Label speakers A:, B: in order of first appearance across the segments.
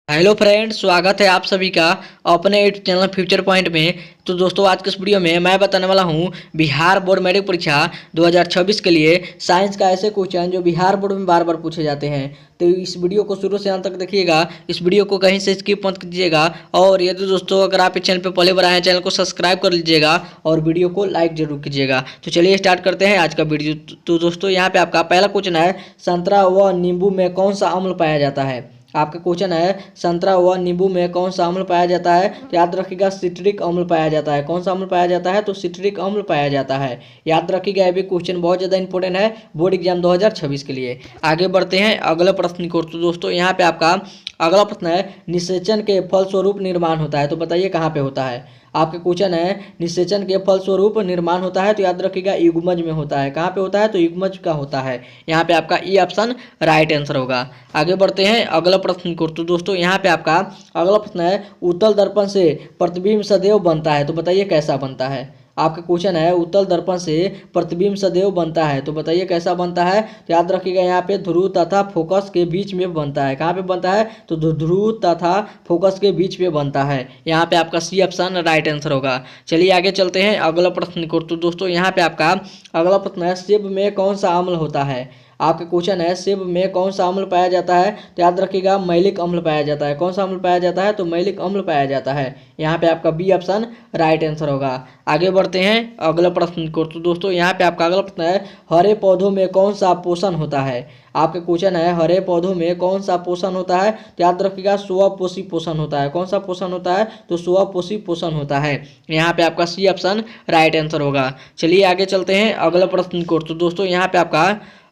A: Hello friends, स्वागत है आप सभी का अपने यूट्यूब चैनल फ्यूचर पॉइंट में। तो दोस्तों, आज के इस वीडियो में मैं बताने वाला हूं बिहार बोर्ड मैट्रिक परीक्षा 2026 के लिए साइंस का ऐसे क्वेश्चन जो बिहार बोर्ड में बार बार पूछे जाते हैं। तो इस वीडियो को शुरू से अंत तक देखिएगा, इस वीडियो को कहीं से स्किप मत कीजिएगा। और यदि दोस्तों अगर आप इस चैनल पर पहले बार आए हैं, चैनल को सब्सक्राइब कर लीजिएगा और वीडियो को लाइक जरूर कीजिएगा। तो चलिए स्टार्ट करते हैं आज का वीडियो। तो दोस्तों, यहाँ पे आपका पहला क्वेश्चन है, संतरा व नींबू में कौन सा अम्ल पाया जाता है। आपका क्वेश्चन है, संतरा व नींबू में कौन सा अम्ल पाया जाता है। तो याद रखिएगा, सिट्रिक अम्ल पाया जाता है। कौन सा अम्ल पाया जाता है, तो सिट्रिक अम्ल पाया जाता है। याद रखिएगा, ये भी क्वेश्चन बहुत ज़्यादा इंपॉर्टेंट है बोर्ड एग्जाम 2026 के लिए। आगे बढ़ते हैं अगले प्रश्न की ओर। तो दोस्तों, यहाँ पे आपका अगला प्रश्न है, निषेचन के फलस्वरूप निर्माण होता है। तो बताइए कहाँ पे होता है। आपके क्वेश्चन है, निषेचन के फलस्वरूप निर्माण होता है। तो याद रखिएगा, युग्मज में होता है। कहाँ पे होता है, तो युग्मज का होता है। यहाँ पे आपका ई ऑप्शन राइट आंसर होगा। आगे बढ़ते हैं अगला प्रश्न को। तो दोस्तों, यहाँ पे आपका अगला प्रश्न है, उत्तल दर्पण से प्रतिबिंब सदैव बनता है। तो बताइए कैसा बनता है। आपका क्वेश्चन है, उत्तल दर्पण से प्रतिबिंब सदैव बनता है। तो बताइए कैसा बनता है। तो याद रखिएगा, यहाँ पे ध्रुव तथा फोकस के बीच में बनता है। कहाँ पे बनता है, तो ध्रुव तथा फोकस के बीच में बनता है। यहाँ पे आपका सी ऑप्शन राइट आंसर होगा। चलिए आगे चलते हैं अगला प्रश्न को। तो दोस्तों, यहाँ पे आपका अगला प्रश्न है, सेब में कौन सा अम्ल होता है। आपका क्वेश्चन है, सेब में कौन सा अम्ल पाया जाता है। तो याद रखिएगा, मैलिक अम्ल पाया जाता है। कौन सा अम्ल पाया जाता है, तो मैलिक अम्ल पाया जाता है। यहाँ पे आपका बी ऑप्शन राइट आंसर होगा। आगे बढ़ते हैं अगला प्रश्न को। तो दोस्तों, यहाँ पे आपका अगला प्रश्न है, हरे पौधों में कौन सा पोषण होता है। आपका क्वेश्चन है, हरे पौधों में कौन सा पोषण होता है। तो याद रखिएगा, स्वपोषी पोषण होता है। कौन सा पोषण होता है, तो स्वपोषी पोषण होता है। यहाँ पे आपका सी ऑप्शन राइट आंसर होगा। चलिए आगे चलते हैं अगला प्रश्न को। तो दोस्तों, यहाँ पे आपका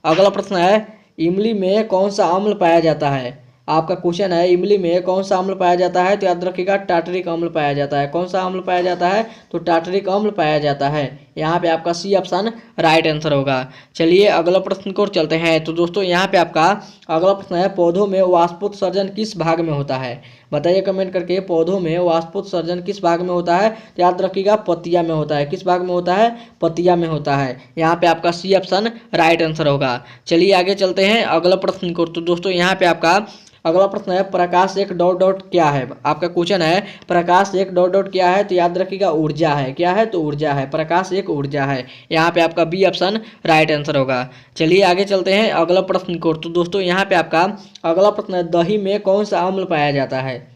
A: अगला प्रश्न है, इमली में कौन सा अम्ल पाया जाता है। आपका क्वेश्चन है, इमली में कौन सा अम्ल पाया जाता है। तो याद रखिएगा, टाटरिक अम्ल पाया जाता है। कौन सा अम्ल पाया जाता है, तो टाटरिक अम्ल पाया जाता है। यहाँ पे आपका सी ऑप्शन राइट आंसर होगा। चलिए अगला प्रश्न की ओर चलते हैं। तो दोस्तों, यहाँ पे आपका अगला प्रश्न है, पौधों में वाष्पोत्सर्जन किस भाग में होता है। बताइए कमेंट करके, पौधों में वाष्पोत्सर्जन किस भाग में होता है। तो याद रखिएगा, पत्तियां में होता है। किस भाग में होता है, पत्तियां में होता है। यहाँ पे आपका सी ऑप्शन राइट आंसर होगा। चलिए आगे चलते हैं अगला प्रश्न की ओर। तो दोस्तों, यहाँ पे आपका अगला प्रश्न है, प्रकाश एक डॉट डॉट क्या है। आपका क्वेश्चन है, प्रकाश एक डॉट डॉट क्या है। तो याद रखिएगा, ऊर्जा है। क्या है, तो ऊर्जा है। प्रकाश एक ऊर्जा है। यहाँ पे आपका बी ऑप्शन राइट आंसर होगा। चलिए आगे चलते हैं अगला प्रश्न को। तो दोस्तों, यहाँ पे आपका अगला प्रश्न है, दही में कौन सा अम्ल पाया जाता है।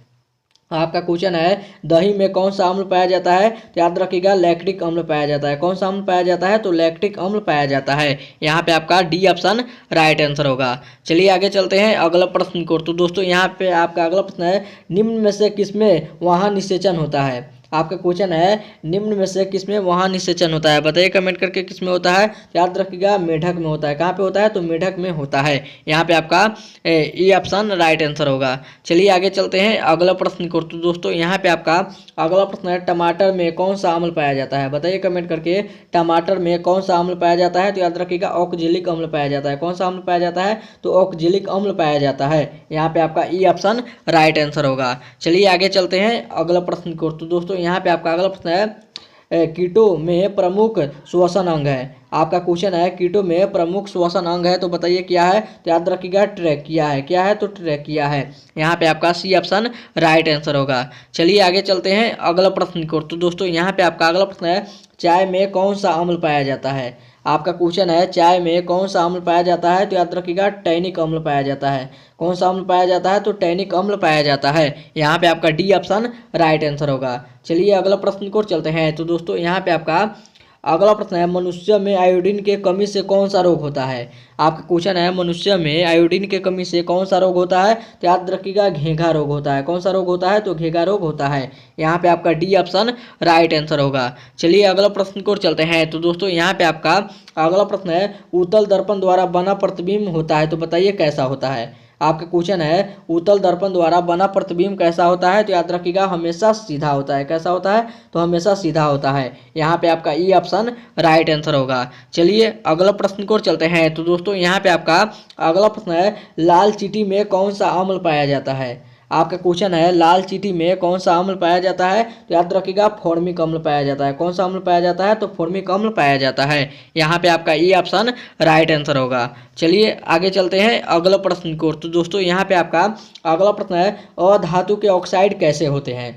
A: आपका क्वेश्चन है, दही में कौन सा अम्ल पाया जाता है। तो याद रखिएगा, लैक्टिक अम्ल पाया जाता है। कौन सा अम्ल पाया जाता है, तो लैक्टिक अम्ल पाया जाता है। यहाँ पे आपका डी ऑप्शन राइट आंसर होगा। चलिए आगे चलते हैं अगला प्रश्न को। तो दोस्तों, यहाँ पे आपका अगला प्रश्न है, निम्न में से किसमें वहाँ निषेचन होता है। आपका क्वेश्चन है, निम्न में से किसमें वहाँ निषेचन होता है। बताइए कमेंट करके, किसमें होता है। याद रखिएगा, मेढक में होता है। कहाँ पे होता है, तो मेढक में होता है। यहाँ पे आपका ई ऑप्शन राइट आंसर होगा। चलिए आगे चलते हैं अगला प्रश्न को। तो दोस्तों, यहाँ पे आपका अगला प्रश्न है, टमाटर में कौन सा अम्ल पाया जाता है। बताइए कमेंट करके, टमाटर में कौन सा अम्ल पाया जाता है। तो याद रखिएगा, ऑक्जेलिक अम्ल पाया जाता है। कौन सा अम्ल पाया जाता है, तो ऑक्जेलिक अम्ल पाया जाता है। यहाँ पे आपका ई ऑप्शन राइट आंसर होगा। चलिए आगे चलते हैं अगला प्रश्न को। तो दोस्तों, यहाँ पे आपका अगला प्रश्न है, कीटों में प्रमुख श्वसन अंग है। आपका क्वेश्चन है, कीटों में प्रमुख श्वसन अंग है। तो बताइए क्या है। तो याद रखिएगा, ट्रैकिया है। क्या है, तो ट्रैकिया है। यहाँ पे आपका सी ऑप्शन राइट आंसर होगा। चलिए आगे चलते हैं अगला प्रश्न को। तो दोस्तों, यहाँ पे आपका अगला प्रश्न है, चाय में कौन सा अम्ल पाया जाता है। आपका क्वेश्चन है, चाय में कौन सा अम्ल पाया जाता है। तो याद रखिएगा, टैनिक अम्ल पाया जाता है। कौन सा अम्ल पाया जाता है, तो टैनिक अम्ल पाया जाता है। यहाँ पे आपका डी ऑप्शन राइट आंसर होगा। चलिए अगला प्रश्न को चलते हैं। तो दोस्तों, यहाँ पे आपका अगला प्रश्न है, मनुष्य में आयोडीन के कमी से कौन सा रोग होता है। आपका क्वेश्चन है, मनुष्य में आयोडीन के कमी से कौन सा रोग होता है। तो याद रखिएगा, घेंघा रोग होता है। कौन सा रोग होता है, तो घेंघा रोग होता है। यहाँ पे आपका डी ऑप्शन राइट आंसर होगा। चलिए अगला प्रश्न को चलते हैं। तो दोस्तों, यहाँ पे आपका अगला प्रश्न है, उत्तल दर्पण द्वारा बना प्रतिबिंब होता है। तो बताइए कैसा होता है। आपका क्वेश्चन है, उत्तल दर्पण द्वारा बना प्रतिबिंब कैसा होता है। तो याद रखिएगा, हमेशा सीधा होता है। कैसा होता है, तो हमेशा सीधा होता है। यहाँ पे आपका ई ऑप्शन राइट आंसर होगा। चलिए अगला प्रश्न को चलते हैं। तो दोस्तों, यहाँ पे आपका अगला प्रश्न है, लाल चींटी में कौन सा अम्ल पाया जाता है। आपका क्वेश्चन है लाल चींटी में कौन सा अम्ल पाया जाता है, तो याद रखिएगा फॉर्मिक अम्ल पाया जाता है। कौन सा अम्ल पाया जाता है, तो फॉर्मिक अम्ल पाया जाता है। यहाँ पे आपका ई ऑप्शन राइट आंसर होगा। चलिए आगे चलते हैं अगला प्रश्न को। तो दोस्तों यहाँ पे आपका अगला प्रश्न है अधातु के ऑक्साइड कैसे होते हैं।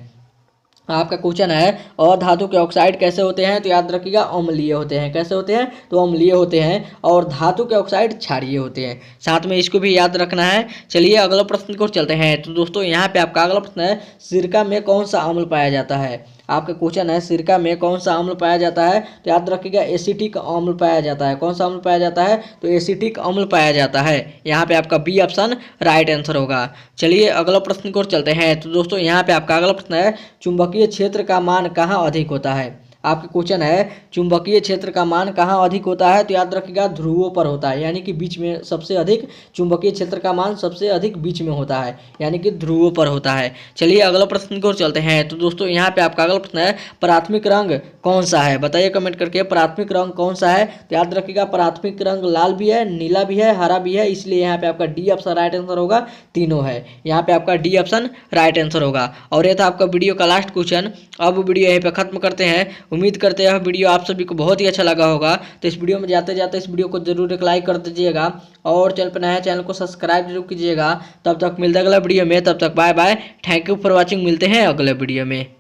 A: आपका क्वेश्चन है अधातु के ऑक्साइड कैसे होते हैं, तो याद रखिएगा अम्लीय होते हैं। कैसे होते हैं, तो अम्लीय होते हैं। और धातु के ऑक्साइड क्षारीय होते हैं, साथ में इसको भी याद रखना है। चलिए अगला प्रश्न को चलते हैं। तो दोस्तों यहाँ पे आपका अगला प्रश्न है सिरका में कौन सा अम्ल पाया जाता है। आपका क्वेश्चन है सिरका में कौन सा अम्ल पाया जाता है, तो याद रखिएगा एसिटिक अम्ल पाया जाता है। कौन सा अम्ल पाया जाता है, तो एसिटिक अम्ल पाया जाता है। यहाँ पे आपका बी ऑप्शन राइट आंसर होगा। चलिए अगला प्रश्न को चलते हैं। तो दोस्तों यहाँ पे आपका अगला प्रश्न है चुंबकीय क्षेत्र का मान कहाँ अधिक होता है। आपका क्वेश्चन है चुंबकीय क्षेत्र का मान कहाँ अधिक होता है, तो याद रखिएगा ध्रुवों पर होता है, यानी कि बीच में सबसे अधिक चुंबकीय क्षेत्र का मान सबसे अधिक बीच में होता है, यानी कि ध्रुवों पर होता है। चलिए अगला प्रश्न को चलते हैं। तो दोस्तों यहाँ पे आपका अगला प्रश्न है प्राथमिक रंग कौन सा है, बताइए कमेंट करके प्राथमिक रंग कौन सा है। तो याद रखिएगा प्राथमिक रंग लाल भी है, नीला भी है, हरा भी है, इसलिए यहाँ पे आपका डी ऑप्शन राइट आंसर होगा। तीनों है, यहाँ पे आपका डी ऑप्शन राइट आंसर होगा। और ये था आपका वीडियो का लास्ट क्वेश्चन। अब वीडियो यहीं पे खत्म करते हैं। उम्मीद करते हैं वीडियो आप सभी को बहुत ही अच्छा लगा होगा। तो इस वीडियो में जाते जाते इस वीडियो को जरूर एक लाइक कर दीजिएगा और चैनल पर नया है चैनल को सब्सक्राइब जरूर कीजिएगा। तब तक मिलते हैं अगला वीडियो में, तब तक bye bye, thank you for watching. मिलते हैं अगले वीडियो में।